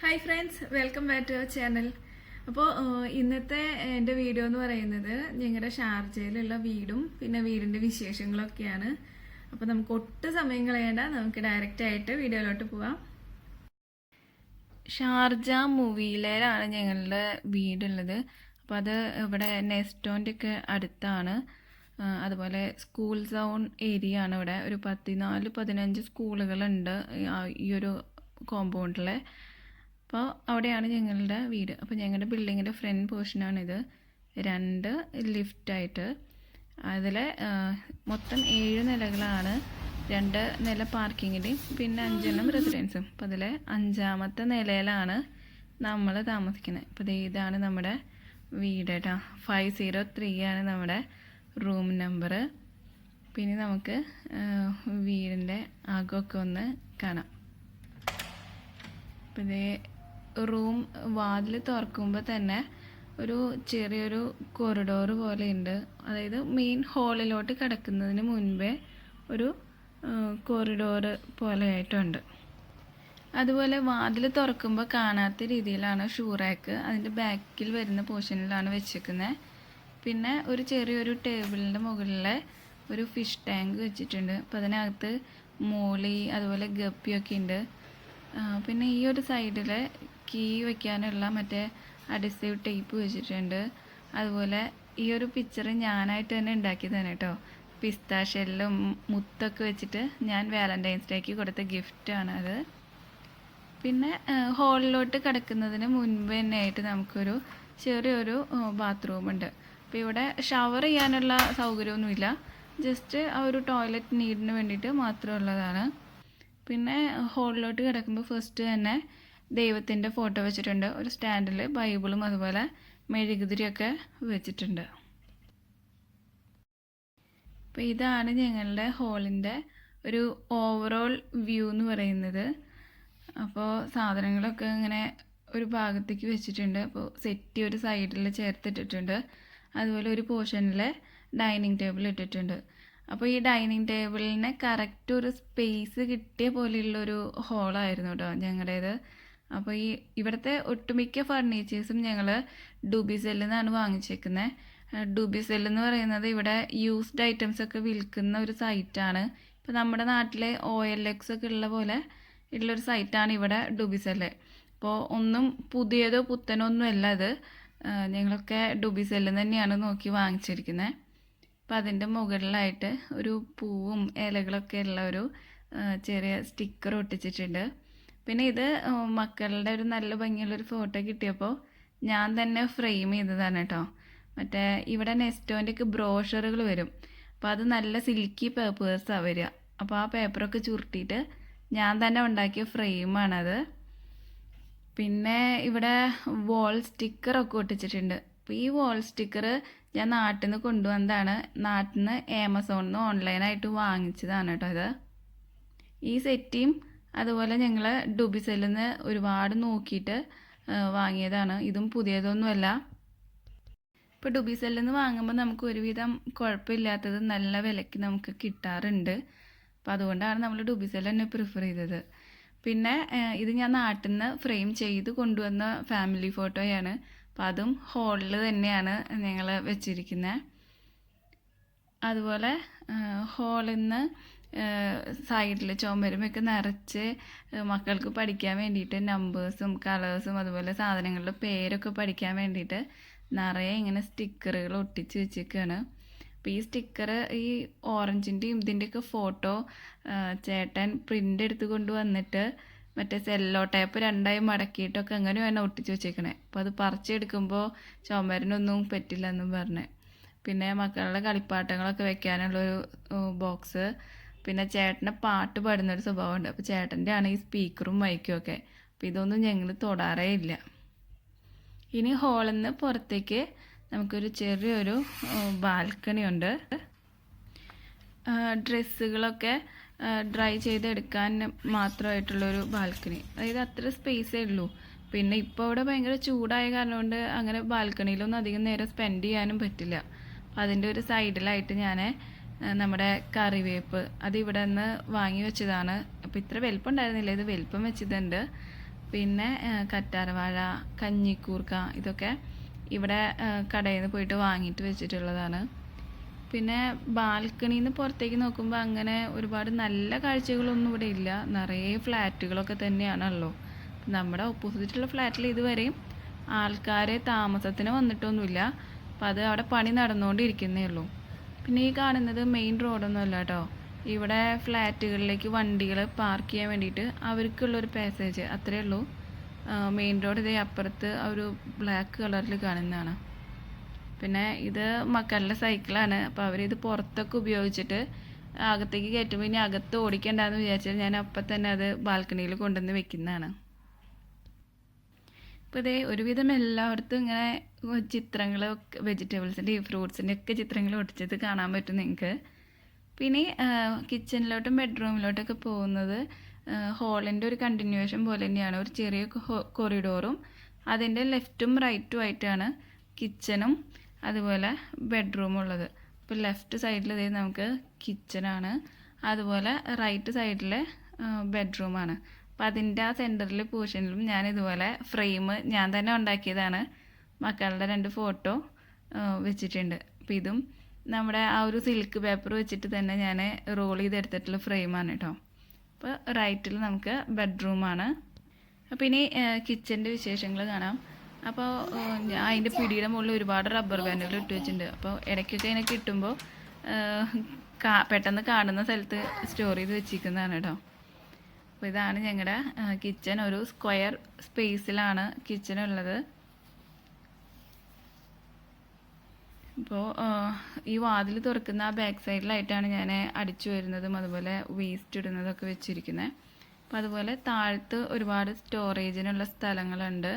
Hi friends, welcome back to our channel. അപ്പോൾ ഇന്നത്തെ എൻ്റെ വീഡിയോ എന്ന് പറയുന്നത് ഞങ്ങളുടെ ഷാർജയിലുള്ള വീടും പിന്നെ വീടിൻ്റെ വിശേഷങ്ങളൊക്കെയാണ്. അപ്പോൾ നമുക്ക് ഒട്ടും സമയം കളയേണ്ട, നമുക്ക് ഡയറക്റ്റ് ആയിട്ട് വീഡിയോയിലോട്ട് പോവാം. ഷാർജ മൂവിയിലാണ് ഞങ്ങളുടെ വീടുള്ളത്. അപ്പോൾ അത് ഇവിടെ നെസ്റ്റോൻ്റെ ഒക്കെ അടുത്താണ്. അതുപോലെ സ്കൂൾ സോൺ ഏരിയ ആണ്. ഇവിടെ ഒരു 14-15 സ്കൂളുകളുണ്ട് ഈ ഒരു കോമ്പൗണ്ടിൽ. അപ്പോൾ അവിടെയാണ് ഞങ്ങളുടെ വീട്. അപ്പോൾ ഞങ്ങളുടെ ബിൽഡിങ്ങിൻ്റെ ഫ്രണ്ട് പോർഷനാണിത്. 2 ലിഫ്റ്റായിട്ട് അതിൽ മൊത്തം 7 നിലകളാണ്. 2 നില പാർക്കിങ്ങിൻ്റെയും പിന്നെ 5 എണ്ണം റെസിഡൻസും. അപ്പോൾ അതിൽ 5ാമത്തെ നിലയിലാണ് നമ്മൾ താമസിക്കുന്നത്. അപ്പോൾ ഇതാണ് നമ്മുടെ വീട് കേട്ടോ. 503 ആണ് നമ്മുടെ റൂം നമ്പർ. പിന്നെ നമുക്ക് വീടിൻ്റെ അകമൊക്കെ ഒന്ന് കാണാം. അപ്പോൾ റൂം വാതിൽ തുറക്കുമ്പോൾ തന്നെ ഒരു ചെറിയൊരു കൊറിഡോർ പോലെയുണ്ട്. അതായത് മെയിൻ ഹാളിലോട്ട് കിടക്കുന്നതിന് മുൻപേ ഒരു കൊറിഡോർ പോലെ ആയിട്ടുണ്ട്. അതുപോലെ വാതിൽ തുറക്കുമ്പോൾ കാണാത്ത രീതിയിലാണ് ഷൂ റാക്ക് അതിൻ്റെ ബാക്കിൽ വരുന്ന പോർഷനിലാണ് വെച്ചേക്കുന്നത്. പിന്നെ ഒരു ചെറിയൊരു ടേബിളിൻ്റെ മുകളിൽ ഒരു ഫിഷ് ടാങ്ക് വെച്ചിട്ടുണ്ട്. അപ്പോൾ അതിനകത്ത് മോളി അതുപോലെ ഗപ്പിയൊക്കെ ഉണ്ട്. പിന്നെ ഈ ഒരു സൈഡിൽ കീ വയ്ക്കാനുള്ള മറ്റേ അഡ്ഹസീവ് ടേപ്പ് വെച്ചിട്ടുണ്ട്. അതുപോലെ ഈ ഒരു പിക്ചർ ഞാനായിട്ട് തന്നെ ഉണ്ടാക്കിയതാണ് കേട്ടോ. പിസ്താഷെല്ലും മുത്തൊക്കെ വെച്ചിട്ട് ഞാൻ വാലന്റൈൻസ് ഡേക്ക് കൊടുത്ത ഗിഫ്റ്റാണ് അത്. പിന്നെ ഹാളിലോട്ട് കിടക്കുന്നതിന് മുൻപ് തന്നെ ആയിട്ട് നമുക്കൊരു ചെറിയൊരു ബാത്റൂം ഉണ്ട്. അപ്പോൾ ഇവിടെ ഷവർ ചെയ്യാനുള്ള സൗകര്യമൊന്നുമില്ല, ജസ്റ്റ് ആ ഒരു ടോയ്ലറ്റ് നീഡിന് വേണ്ടിയിട്ട് മാത്രമുള്ളതാണ്. പിന്നെ ഹാളിലോട്ട് കിടക്കുമ്പോൾ ഫസ്റ്റ് തന്നെ ദൈവത്തിൻ്റെ ഫോട്ടോ വെച്ചിട്ടുണ്ട്. ഒരു സ്റ്റാൻഡിൽ ബൈബിളും അതുപോലെ മെഴുകുതിരിയൊക്കെ വെച്ചിട്ടുണ്ട്. അപ്പോൾ ഇതാണ് ഞങ്ങളുടെ ഹാളിൻ്റെ ഒരു ഓവറോൾ വ്യൂ എന്ന് പറയുന്നത്. അപ്പോൾ സാധനങ്ങളൊക്കെ ഇങ്ങനെ ഒരു ഭാഗത്തേക്ക് വെച്ചിട്ടുണ്ട്. അപ്പോൾ സെറ്റി ഒരു സൈഡിൽ ചേർത്തിട്ടിട്ടുണ്ട്. അതുപോലെ ഒരു പോർഷനിൽ ഡൈനിങ് ടേബിൾ ഇട്ടിട്ടുണ്ട്. അപ്പോൾ ഈ ഡൈനിങ് ടേബിളിന് കറക്റ്റ് ഒരു സ്പേസ് കിട്ടിയ പോലെയുള്ളൊരു ഹോളായിരുന്നു കേട്ടോ ഞങ്ങളുടേത്. അപ്പോൾ ഇവിടുത്തെ ഒട്ടുമിക്ക ഫർണിച്ചേഴ്സും ഞങ്ങൾ ഡുബിസെല്ലിൽ നിന്നാണ് വാങ്ങിച്ചേക്കുന്നത്. ഡുബിസെല്ല് എന്ന് പറയുന്നത് ഇവിടെ യൂസ്ഡ് ഐറ്റംസ് ഒക്കെ വിൽക്കുന്ന ഒരു സൈറ്റാണ്. ഇപ്പോൾ നമ്മുടെ നാട്ടിലെ OLX ഒക്കെ ഉള്ള പോലെ ഉള്ളൊരു സൈറ്റാണ് ഇവിടെ ഡുബിസെല്ല്. അപ്പോൾ ഒന്നും പുതിയതോ പുത്തനോ ഒന്നുമല്ല ഇത്. ഞങ്ങളൊക്കെ ഡുബിസെല്ലിൽ തന്നെയാണ് നോക്കി വാങ്ങിച്ചിരിക്കുന്നത്. അപ്പോൾ അതിൻ്റെ മുകളിലായിട്ട് ഒരു പൂവും ഇലകളൊക്കെ ഉള്ള ഒരു ചെറിയ സ്റ്റിക്കർ ഒട്ടിച്ചിട്ടുണ്ട്. പിന്നെ ഇത് മക്കളുടെ ഒരു നല്ല ഭംഗിയുള്ളൊരു ഫോട്ടോ കിട്ടിയപ്പോൾ ഞാൻ തന്നെ ഫ്രെയിം ചെയ്തതാണ് കേട്ടോ. മറ്റേ ഇവിടെ നെസ്റ്റോൻ്റെയൊക്കെ ബ്രോഷറുകൾ വരും. അപ്പോൾ അത് നല്ല സിൽക്കി പേപ്പേഴ്സാണ് വരിക. അപ്പോൾ ആ പേപ്പറൊക്കെ ചുരുട്ടിയിട്ട് ഞാൻ തന്നെ ഉണ്ടാക്കിയ ഫ്രെയിമാണത്. പിന്നെ ഇവിടെ വാൾ സ്റ്റിക്കറൊക്കെ ഒട്ടിച്ചിട്ടുണ്ട്. അപ്പോൾ ഈ വാൾ സ്റ്റിക്കർ ഞാൻ നാട്ടിൽ നിന്ന് കൊണ്ടുവന്നതാണ്. നാട്ടിൽ നിന്ന് ആമസോണിൽ നിന്ന് ഓൺലൈനായിട്ട് വാങ്ങിച്ചതാണ് കേട്ടോ ഇത്. ഈ സെറ്റിയും അതുപോലെ ഞങ്ങൾ ഡുബിസെല്ലിൽ നിന്ന് ഒരുപാട് നോക്കിയിട്ട് വാങ്ങിയതാണ്. ഇതും പുതിയതൊന്നുമല്ല. ഇപ്പോൾ ഡുബിസെല്ലിൽ നിന്ന് വാങ്ങുമ്പോൾ നമുക്ക് ഒരുവിധം കുഴപ്പമില്ലാത്തത് നല്ല വിലയ്ക്ക് നമുക്ക് കിട്ടാറുണ്ട്. അപ്പോൾ അതുകൊണ്ടാണ് നമ്മൾ ഡുബിസെല്ല് തന്നെ പ്രിഫർ ചെയ്തത്. പിന്നെ ഇത് ഞാൻ നാട്ടിൽ നിന്ന് ഫ്രെയിം ചെയ്ത് കൊണ്ടുവന്ന ഫാമിലി ഫോട്ടോയാണ്. അപ്പോൾ അതും ഹാളിൽ തന്നെയാണ് ഞങ്ങൾ വെച്ചിരിക്കുന്നത്. അതുപോലെ ഹാളിൽ നിന്ന് സൈഡിൽ ചുമരുമൊക്കെ നിറച്ച് മക്കൾക്ക് പഠിക്കാൻ വേണ്ടിയിട്ട് നമ്പേഴ്സും കളേഴ്സും അതുപോലെ സാധനങ്ങളുടെ പേരൊക്കെ പഠിക്കാൻ വേണ്ടിയിട്ട് നിറയെ ഇങ്ങനെ സ്റ്റിക്കറുകൾ ഒട്ടിച്ച് വെച്ചേക്കാണ്. അപ്പോൾ ഈ സ്റ്റിക്കർ ഈ ഓറഞ്ചിൻ്റെയും ഇതിൻ്റെയൊക്കെ ഫോട്ടോ ചേട്ടൻ പ്രിൻ്റ് എടുത്ത് കൊണ്ടുവന്നിട്ട് മറ്റേ സെല്ലോ ടേപ്പ് 2ആയി മടക്കിയിട്ടൊക്കെ അങ്ങനെയാണ് ഒട്ടിച്ച് വെച്ചേക്കണേ. അപ്പോൾ അത് പറിച്ചെടുക്കുമ്പോൾ ചുമരിനൊന്നും പറ്റില്ല എന്നും പറഞ്ഞ്. പിന്നെ മക്കളുടെ കളിപ്പാട്ടങ്ങളൊക്കെ വെക്കാനുള്ളൊരു ബോക്സ്. പിന്നെ ചേട്ടൻ്റെ പാട്ട് പാടുന്നൊരു സ്വഭാവമുണ്ട്. അപ്പോൾ ചേട്ടൻ്റെ ആണ് ഈ സ്പീക്കറും മൈക്കും ഒക്കെ. അപ്പോൾ ഇതൊന്നും ഞങ്ങൾ തൊടാറേ ഇല്ല. ഇനി ഹാളിൽ നിന്ന് പുറത്തേക്ക് നമുക്കൊരു ചെറിയൊരു ബാൽക്കണി ഉണ്ട്. ഡ്രസ്സുകളൊക്കെ ഡ്രൈ ചെയ്തെടുക്കാൻ മാത്രമായിട്ടുള്ളൊരു ബാൽക്കണി. അതായത് അത്ര സ്പേസേ ഉള്ളൂ. പിന്നെ ഇപ്പോൾ ഇവിടെ ഭയങ്കര ചൂടായ കാരണം കൊണ്ട് അങ്ങനെ ബാൽക്കണിയിലൊന്നും അധികം നേരം സ്പെൻഡ് ചെയ്യാനും പറ്റില്ല. അപ്പം അതിൻ്റെ ഒരു സൈഡിലായിട്ട് ഞാൻ നമ്മുടെ കറിവേപ്പ് അത് ഇവിടെ നിന്ന് വാങ്ങി വെച്ചതാണ്. അപ്പോൾ ഇത്ര വലിപ്പം ഉണ്ടായിരുന്നില്ല, ഇത് വലിപ്പം വെച്ചതുണ്ട്. പിന്നെ കറ്റാർവാഴ, കഞ്ഞിക്കൂർക്ക ഇതൊക്കെ ഇവിടെ കടയിൽ നിന്ന് പോയിട്ട് വാങ്ങിയിട്ട് വെച്ചിട്ടുള്ളതാണ്. പിന്നെ ബാൽക്കണിയിൽ നിന്ന് പുറത്തേക്ക് നോക്കുമ്പോൾ അങ്ങനെ ഒരുപാട് നല്ല കാഴ്ചകളൊന്നും ഇവിടെ ഇല്ല. നിറയെ ഫ്ലാറ്റുകളൊക്കെ തന്നെയാണല്ലോ. നമ്മുടെ ഓപ്പോസിറ്റുള്ള ഫ്ലാറ്റിൽ ഇതുവരെയും ആൾക്കാർ താമസത്തിന് വന്നിട്ടൊന്നുമില്ല. അപ്പോൾ അത് അവിടെ പണി നടന്നുകൊണ്ടിരിക്കുന്നേ ഉള്ളൂ. പിന്നെ ഈ കാണുന്നത് മെയിൻ റോഡൊന്നും അല്ല കേട്ടോ. ഇവിടെ ഫ്ലാറ്റുകളിലേക്ക് വണ്ടികൾ പാർക്ക് ചെയ്യാൻ വേണ്ടിയിട്ട് അവർക്കുള്ളൊരു പാസേജ് അത്രയേ ഉള്ളൂ. മെയിൻ റോഡ് ഇതേ അപ്പുറത്ത് ഒരു ബ്ലാക്ക് കളറിൽ കാണുന്നതാണ്. പിന്നെ ഇത് മക്കളുടെ സൈക്കിളാണ്. അപ്പോൾ അവരിത് പുറത്തൊക്കെ ഉപയോഗിച്ചിട്ട് അകത്തേക്ക് കയറ്റുമ്പോൾ ഇനി അകത്ത് ഓടിക്കണ്ടെന്ന് വിചാരിച്ചാൽ ഞാൻ അപ്പം തന്നെ അത് ബാൽക്കണിയിൽ കൊണ്ടുവന്ന് വെക്കുന്നതാണ്. ഇപ്പോൾ ഇതേ ഒരുവിധം എല്ലായിടത്തും ഇങ്ങനെ ചിത്രങ്ങളൊക്കെ വെജിറ്റബിൾസിൻ്റെയും ഫ്രൂട്ട്സിൻ്റെ ഒക്കെ ചിത്രങ്ങൾ ഒട്ടിച്ചത് കാണാൻ പറ്റും നിങ്ങൾക്ക്. പിന്നെ കിച്ചണിലോട്ടും ബെഡ്റൂമിലോട്ടൊക്കെ പോകുന്നത് ഹോളിൻ്റെ ഒരു കണ്ടിന്യൂവേഷൻ പോലെ തന്നെയാണ്. ഒരു ചെറിയ കൊറിഡോറും അതിൻ്റെ ലെഫ്റ്റും റൈറ്റും ആയിട്ടാണ് കിച്ചണും അതുപോലെ ബെഡ്റൂമും ഉള്ളത്. ഇപ്പോൾ ലെഫ്റ്റ് സൈഡിൽ ഇതേ നമുക്ക് കിച്ചണാണ്, അതുപോലെ റൈറ്റ് സൈഡിൽ ബെഡ്റൂമാണ്. അപ്പോൾ അതിൻ്റെ ആ സെൻറ്ററിൽ പോർഷനിലും ഞാൻ ഇതുപോലെ ഫ്രെയിം ഞാൻ തന്നെ ഉണ്ടാക്കിയതാണ്. മക്കളുടെ 2 ഫോട്ടോ വെച്ചിട്ടുണ്ട്. അപ്പോൾ ഇതും നമ്മുടെ ആ ഒരു സിൽക്ക് പേപ്പർ വെച്ചിട്ട് തന്നെ ഞാൻ റോൾ ചെയ്തെടുത്തിട്ടുള്ള ഫ്രെയിമാണ് കേട്ടോ. അപ്പോൾ റൈറ്റിൽ നമുക്ക് ബെഡ്റൂമാണ്. അപ്പോൾ ഇനി കിച്ചൻ്റെ വിശേഷങ്ങൾ കാണാം. അപ്പോൾ അതിൻ്റെ പിടിയുടെ മുകളിൽ ഒരുപാട് റബ്ബർ ബാൻഡുകൾ ഇട്ട് വെച്ചിട്ടുണ്ട്. അപ്പോൾ ഇടയ്ക്കൊക്കെ അതിനെ കിട്ടുമ്പോൾ പെട്ടെന്ന് കാണുന്ന സ്ഥലത്ത് സ്റ്റോർ ചെയ്ത് വെച്ചിരിക്കുന്നതാണ് കേട്ടോ. അപ്പോൾ ഇതാണ് ഞങ്ങളുടെ കിച്ചൺ. ഒരു സ്ക്വയർ സ്പേസിലാണ് കിച്ചൺ ഉള്ളത്. ഇപ്പോൾ ഈ വാതിൽ തുറക്കുന്ന ആ ബാക്ക് സൈഡിലായിട്ടാണ് ഞാൻ അടിച്ചു വരുന്നതും അതുപോലെ വേസ്റ്റ് ഇടുന്നതൊക്കെ വെച്ചിരിക്കുന്നത്. അപ്പോൾ അതുപോലെ താഴത്ത് ഒരുപാട് സ്റ്റോറേജിനുള്ള സ്ഥലങ്ങളുണ്ട്.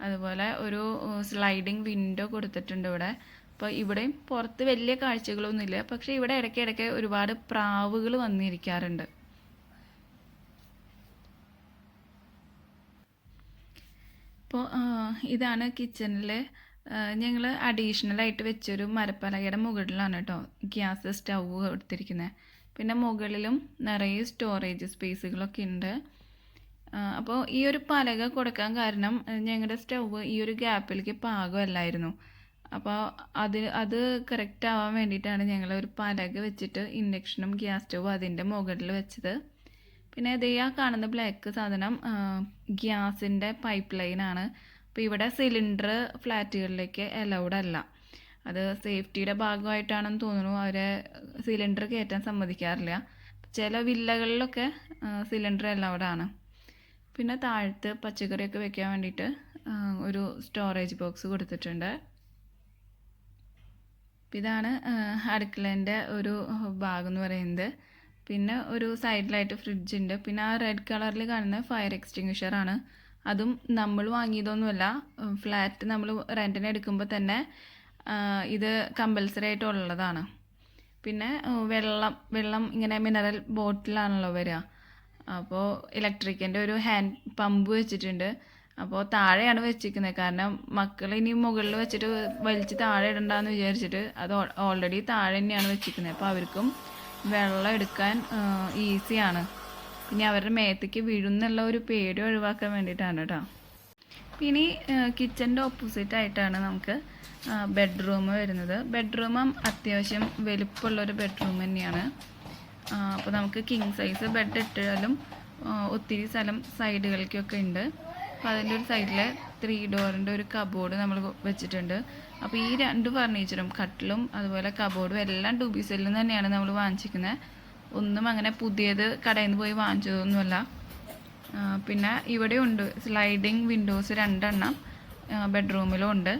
അതുപോലെ ഒരു സ്ലൈഡിങ് വിൻഡോ കൊടുത്തിട്ടുണ്ട് ഇവിടെ. അപ്പോൾ ഇവിടെയും പുറത്ത് വലിയ കാഴ്ചകളൊന്നുമില്ല, പക്ഷേ ഇവിടെ ഇടയ്ക്കിടയ്ക്ക് ഒരുപാട് പ്രാവുകൾ വന്നിരിക്കാറുണ്ട്. അപ്പോൾ ഇതാണ് കിച്ചണിൽ ഞങ്ങൾ അഡീഷണലായിട്ട് വെച്ചൊരു മരപ്പലകയുടെ മുകളിലാണ് കേട്ടോ ഗ്യാസ് സ്റ്റൗവ് എടുത്തിരിക്കുന്നത്. പിന്നെ മുകളിലും നിറയെ സ്റ്റോറേജ് സ്പേസുകളൊക്കെ ഉണ്ട്. അപ്പോൾ ഈ ഒരു പലക കൊടുക്കാൻ കാരണം ഞങ്ങളുടെ സ്റ്റൗവ് ഈ ഒരു ഗ്യാപ്പിലേക്ക് പാകമല്ലായിരുന്നു. അപ്പോൾ അത് കറക്റ്റ് ആവാൻ വേണ്ടിയിട്ടാണ് ഞങ്ങൾ ഒരു പലക വെച്ചിട്ട് ഇൻഡക്ഷനും ഗ്യാസ് സ്റ്റൗവും അതിൻ്റെ മുകളിൽ വെച്ചത്. പിന്നെ അതേ ആ കാണുന്ന ബ്ലാക്ക് സാധനം ഗ്യാസിൻ്റെ പൈപ്പ് ലൈനാണ്. അപ്പോൾ ഇവിടെ സിലിണ്ടർ ഫ്ലാറ്റുകളിലേക്ക് അലൗഡ് അല്ല. അത് സേഫ്റ്റിയുടെ ഭാഗമായിട്ടാണെന്ന് തോന്നുന്നു അവരെ സിലിണ്ടർ കയറ്റാൻ സമ്മതിക്കാറില്ല. ചില വില്ലകളിലൊക്കെ സിലിണ്ടർ അലൗഡാണ്. പിന്നെ താഴത്ത് പച്ചക്കറിയൊക്കെ വെക്കാൻ വേണ്ടിയിട്ട് ഒരു സ്റ്റോറേജ് ബോക്സ് കൊടുത്തിട്ടുണ്ട്. ഇതാണ് അടുക്കളേൻ്റെ ഒരു ഭാഗം എന്ന് പറയുന്നത്. പിന്നെ ഒരു സൈഡിലായിട്ട് ഫ്രിഡ്ജ് ഉണ്ട്. പിന്നെ ആ റെഡ് കളറിൽ കാണുന്ന ഫയർ എക്സ്റ്റിങ്വിഷറാണ്. അതും നമ്മൾ വാങ്ങിയതൊന്നുമല്ല. ഫ്ലാറ്റ് നമ്മൾ റെൻറ്റിന് എടുക്കുമ്പോൾ തന്നെ ഇത് കമ്പൽസറി ആയിട്ടുള്ളതാണ്. പിന്നെ വെള്ളം ഇങ്ങനെ മിനറൽ ബോട്ടിലാണല്ലോ വരിക. അപ്പോൾ ഇലക്ട്രിക്കിൻ്റെ ഒരു ഹാൻഡ് പമ്പ് വെച്ചിട്ടുണ്ട്. അപ്പോൾ താഴെയാണ് വെച്ചിരിക്കുന്നത്. കാരണം മക്കൾ ഇനി മുകളിൽ വെച്ചിട്ട് വലിച്ച് താഴെ ഇടണ്ടെന്ന് വിചാരിച്ചിട്ട് അത് ഓൾറെഡി താഴെ തന്നെയാണ് വെച്ചിരിക്കുന്നത്. അപ്പോൾ അവർക്കും വെള്ളം എടുക്കാൻ ഈസിയാണ്. പിന്നെ അവരുടെ മേത്തേക്ക് വീഴുന്നുള്ള ഒരു പേടി ഒഴിവാക്കാൻ വേണ്ടിയിട്ടാണ് കേട്ടോ. പിന്നെ കിച്ചൻ്റെ ഓപ്പോസിറ്റ് ആയിട്ടാണ് നമുക്ക് ബെഡ്റൂം വരുന്നത്. ബെഡ്റൂമും അത്യാവശ്യം വലുപ്പമുള്ളൊരു ബെഡ്റൂം തന്നെയാണ്. അപ്പോൾ നമുക്ക് കിങ് സൈസ് ബെഡ് ഇട്ടാലും ഒത്തിരി സ്ഥലം സൈഡുകളിലേക്കൊക്കെ ഉണ്ട്. അപ്പോൾ അതിൻ്റെ ഒരു സൈഡിൽ 3 ഡോറിൻ്റെ ഒരു കബോർഡ് നമ്മൾ വെച്ചിട്ടുണ്ട്. അപ്പോൾ ഈ 2 ഫർണിച്ചറും കട്ടിലും അതുപോലെ കബോർഡും എല്ലാം ഡൂബിസെല്ലിൽ നിന്ന് തന്നെയാണ് നമ്മൾ വാങ്ങിച്ചിരിക്കുന്നത്. ഒന്നും അങ്ങനെ പുതിയത് കടയിൽ നിന്ന് പോയി വാങ്ങിച്ചതൊന്നുമല്ല. പിന്നെ ഇവിടെ ഉണ്ട് സ്ലൈഡിങ് വിൻഡോസ് 2 എണ്ണം ബെഡ്റൂമിലും ഉണ്ട്.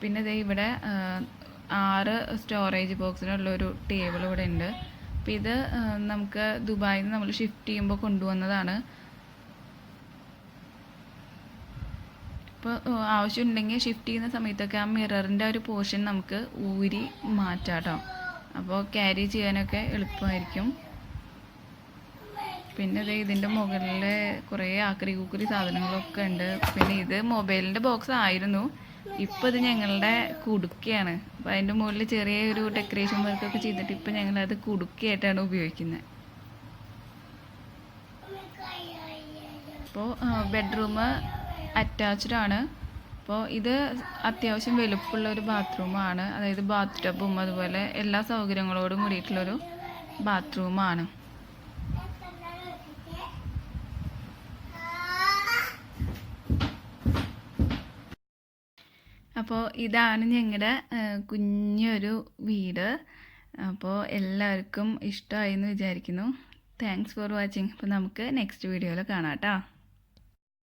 പിന്നെ ദേ ഇവിടെ 6 സ്റ്റോറേജ് ബോക്സിനുള്ളൊരു ടേബിൾ ഇവിടെ ഉണ്ട്. അപ്പോൾ ഇത് നമുക്ക് ദുബായിൽ നിന്ന് നമ്മൾ ഷിഫ്റ്റ് ചെയ്യുമ്പോൾ കൊണ്ടുവന്നതാണ്. അപ്പോൾ ആവശ്യമുണ്ടെങ്കിൽ ഷിഫ്റ്റ് ചെയ്യുന്ന സമയത്തൊക്കെ ആ മിററിൻ്റെ ഒരു പോർഷൻ നമുക്ക് ഊരി മാറ്റാം കേട്ടോ. അപ്പോൾ ക്യാരി ചെയ്യാനൊക്കെ എളുപ്പമായിരിക്കും. പിന്നെ ഇതിൻ്റെ മുകളിൽ കുറേ ആക്രി കൂക്കരി സാധനങ്ങളൊക്കെ ഉണ്ട്. പിന്നെ ഇത് മൊബൈലിൻ്റെ ബോക്സ് ആയിരുന്നു. ഇപ്പോൾ ഇത് ഞങ്ങളുടെ കുടുക്കയാണ്. അപ്പോൾ അതിൻ്റെ മുകളിൽ ചെറിയൊരു ഡെക്കറേഷൻ വർക്കൊക്കെ ചെയ്തിട്ട് ഇപ്പോൾ ഞങ്ങളത് കുടുക്കയായിട്ടാണ് ഉപയോഗിക്കുന്നത്. അപ്പോൾ ബെഡ്റൂം അറ്റാച്ച്ഡ് ആണ്. അപ്പോൾ ഇത് അത്യാവശ്യം വലുപ്പമുള്ള ഒരു ബാത്റൂമാണ്. അതായത് ബാത്ത് ടബും അതുപോലെ എല്ലാ സൗകര്യങ്ങളോടും കൂടിയിട്ടുള്ളൊരു ബാത്റൂമാണ്. അപ്പോൾ ഇതാണ് ഞങ്ങളുടെ കുഞ്ഞൊരു വീട്. അപ്പോൾ എല്ലാവർക്കും ഇഷ്ടമായി എന്ന് വിചാരിക്കുന്നു. Thanks for watching. അപ്പോൾ നമുക്ക് നെക്സ്റ്റ് വീഡിയോയിൽ കാണാം കേട്ടോ.